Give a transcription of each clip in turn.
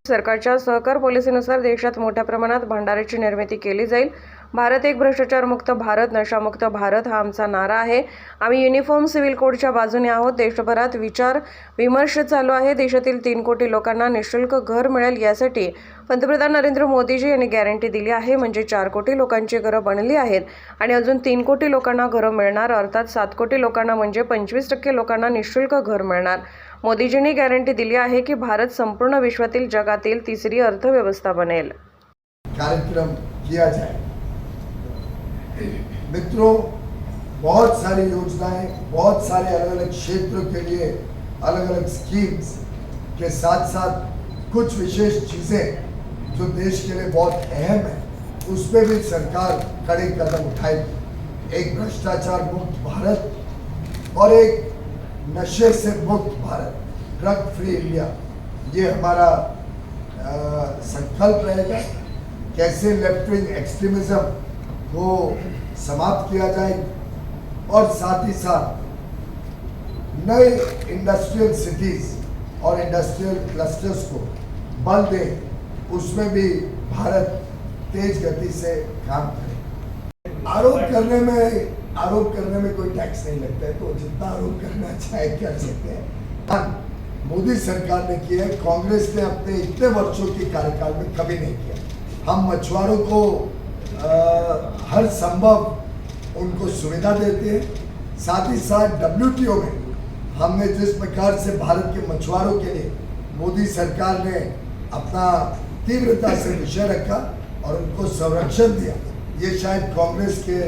सरकारच्या सहकार पॉलिसीनुसार देशात मोठ्या प्रमाणात भंडाऱ्याची निर्मिती केली जाईल. भारत एक भ्रष्टाचारमुक्त भारत, नशामुक्त भारत हा आमचा नारा आहे. आम्ही युनिफॉर्म सिव्हिल कोडच्या बाजूने आहोत. देशभरात विचार विमर्श चालू आहे. देशातील 3 कोटी लोकांना निःशुल्क घर मिळेल यासाठी पंतप्रधान नरेंद्र मोदीजी यांनी गॅरंटी दिली आहे. म्हणजे 4 कोटी लोकांची घरं बनली आहेत आणि अजून 3 कोटी लोकांना घरं मिळणार. अर्थात 7 कोटी लोकांना म्हणजे 25% लोकांना निःशुल्क घर मिळणार. मोदीजींनी गॅरंटी दिली आहे की भारत संपूर्ण विश्वातील जगातील तिसरी अर्थव्यवस्था बनेल. कार्यक्रम किया जाए. मित्रों, बहुत सारी योजनाएं, बहुत सारे अलग अलग क्षेत्रों के लिए अलग अलग स्कीम्स के साथ साथ कुछ विशेष चीजें जो देश के लिए बहुत अहम है, उस पर भी सरकार कड़े कदम उठाएगी. एक भ्रष्टाचार मुक्त भारत और एक नशे से मुक्त भारत, ड्रग फ्री इंडिया, ये हमारा संकल्प रहेगा. कैसे लेफ्ट विंग एक्सट्रीमिज्म को समाप्त किया जाए और साथ ही साथ नए इंडस्ट्रियल सिटीज और इंडस्ट्रियल क्लस्टर्स को बल दें, उसमें भी भारत तेज गति से काम करे. आरोप करने में कोई टैक्स नहीं लगता है, तो जितना आरोप करना चाहे कर सकते हैं. मोदी सरकार ने किया है, कांग्रेस ने अपने इतने वर्षों के कार्यकाल में कभी नहीं किया. हम मछुआरों को हर संभव उनको सुविधा देते हैं. साथ ही साथ WTO में हमने जिस प्रकार से भारत के मछुआरों के लिए मोदी सरकार ने अपना तीव्रता से विषय रखा और उनको संरक्षण दिया, ये शायद कांग्रेस के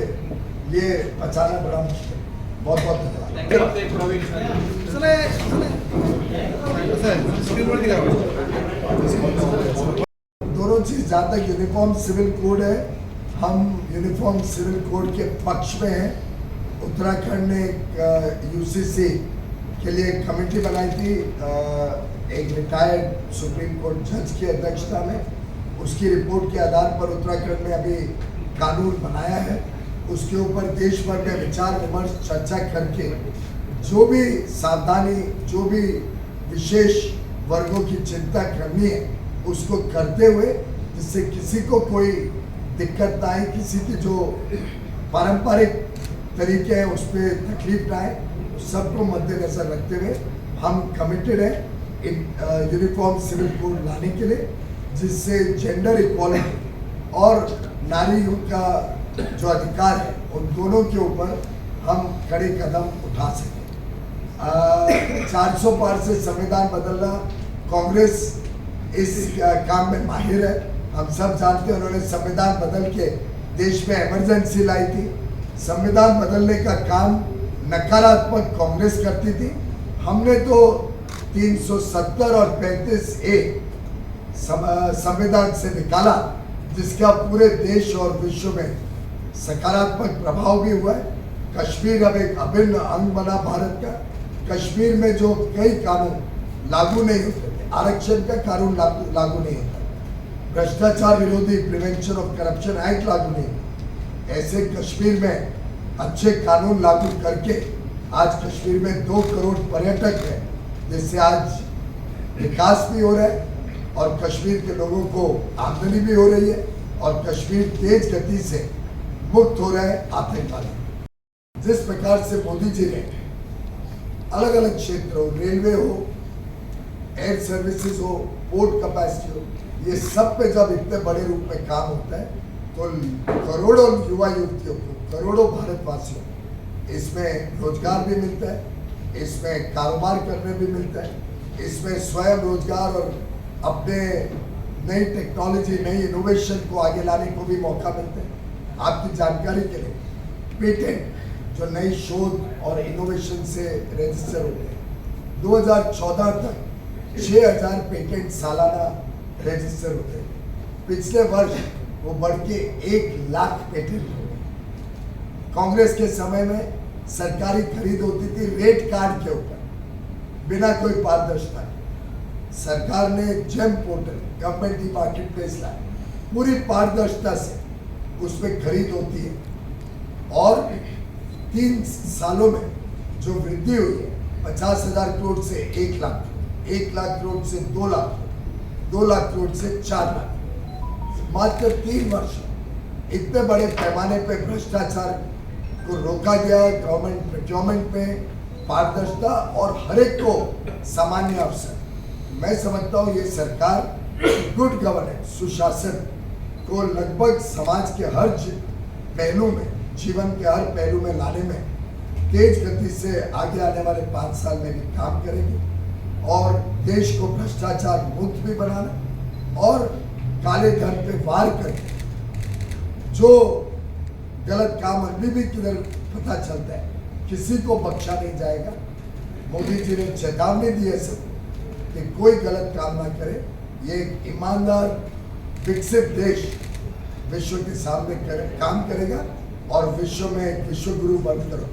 लिए बचाना बड़ा मुश्किल है. बहुत बहुत धन्यवाद. दोनों चीज, जहाँ तक यूनिफॉर्म सिविल कोड है, हम यूनिफॉर्म सिविल कोड के पक्ष में हैं. उत्तराखंड ने UCC के लिए एक कमेटी बनाई थी, एक रिटायर्ड सुप्रीम कोर्ट जज की अध्यक्षता में. उसकी रिपोर्ट के आधार पर उत्तराखंड में अभी कानून बनाया है. उसके ऊपर देश भर में विचार विमर्श चर्चा करके जो भी सावधानी, जो भी विशेष वर्गों की चिंता करनी है, उसको करते हुए, जिससे किसी को कोई दिक्कत ना आए, किसी की जो पारंपरिक तरीके हैं उस पर तकलीफ ना आए, सबको मद्देनजर रखते हुए हम कमिटेड हैं यूनिफॉर्म सिविल कोड लाने के लिए, जिससे जेंडर इक्वालिटी और नारियों का जो अधिकार है उन दोनों के ऊपर हम कड़े कदम उठा सकें. 400 पार से संविधान बदलना, कांग्रेस इस काम में माहिर है. हम सब जानते हैं, उन्होंने संविधान बदल के देश में इमरजेंसी लाई थी. संविधान बदलने का काम नकारात्मक कांग्रेस करती थी. हमने तो 370 और 35A संविधान से निकाला, जिसका पूरे देश और विश्व में सकारात्मक प्रभाव भी हुआ है. कश्मीर अब एक अभिन्न अंग बना भारत का. कश्मीर में जो कई कानून लागू नहीं होते थे, आरक्षण का कानून लागू नहीं होता, भ्रष्टाचार विरोधी प्रिवेंशन ऑफ करप्शन एक्ट लागू नहीं होता, ऐसे कश्मीर में अच्छे कानून लागू करके आज कश्मीर में 2 करोड़ पर्यटक हैं, जिससे आज विकास भी हो रहा है और कश्मीर के लोगों को आमदनी भी हो रही है और कश्मीर तेज गति से मुक्त हो रहा है आतंकवादी. जिस प्रकार से मोदी जी ने अलग अलग क्षेत्रों, रेलवे हो, एयर सर्विसेज हो, पोर्ट कैपेसिटी हो, ये सब पे जब इतने बड़े रूप में काम होता है, तो करोड़ों युवा युवतियों को, करोड़ों भारतवासियों को इसमें रोजगार भी मिलता है, इसमें कारोबार करने भी मिलता है, इसमें स्वयं रोजगार और अपने नई टेक्नोलॉजी, नई इनोवेशन को आगे लाने को भी मौका मिलता है. आपकी जानकारी के लिए, पेटेंट जो नई शोध और इनोवेशन से रजिस्टर होते हैं, 2014 तक 6000 पेटेंट सालाना रजिस्टर होते हैं. पिछले वर्ष वो बढ़ के 1 लाख पेटेंट हो गए. कांग्रेस के समय में सरकारी खरीद होती थी रेट कार्ड के ऊपर, बिना कोई पारदर्शिता. सरकार ने GeM portal, government e market place लाया, पूरी पारदर्शिता से उसमें खरीद होती है और 3 सालों में जो वृद्धि हुई है, 50,000 करोड़ से 1 लाख, 1 लाख करोड़ से 2 लाख, 2 लाख करोड़ से 4 लाख। मात्र 3 वर्ष इतने बड़े पैमाने पे भ्रष्टाचार को रोका गया। गवर्नमेंट प्रोक्योरमेंट में पारदर्शिता और हर एक को सामान्य अवसर। मैं समझता हूँ ये सरकार गुड गवर्नेंस, सुशासन को लगभग समाज के हर पहलू में, जीवन के हर पहलू में लाने में तेज गति से आगे आने वाले 5 साल में भी काम करेगी और देश को भ्रष्टाचार मुक्त भी बनाना और काले धन पे वार करके जो गलत काम अभी भी किधर पता चलता है, किसी को बख्शा नहीं जाएगा। मोदी जी ने चेतावनी दी है सबको कि कोई गलत काम ना करे। ये एक ईमानदार विकसित देश विश्व के सामने काम करेगा और विश्व में एक विश्व गुरु बनकर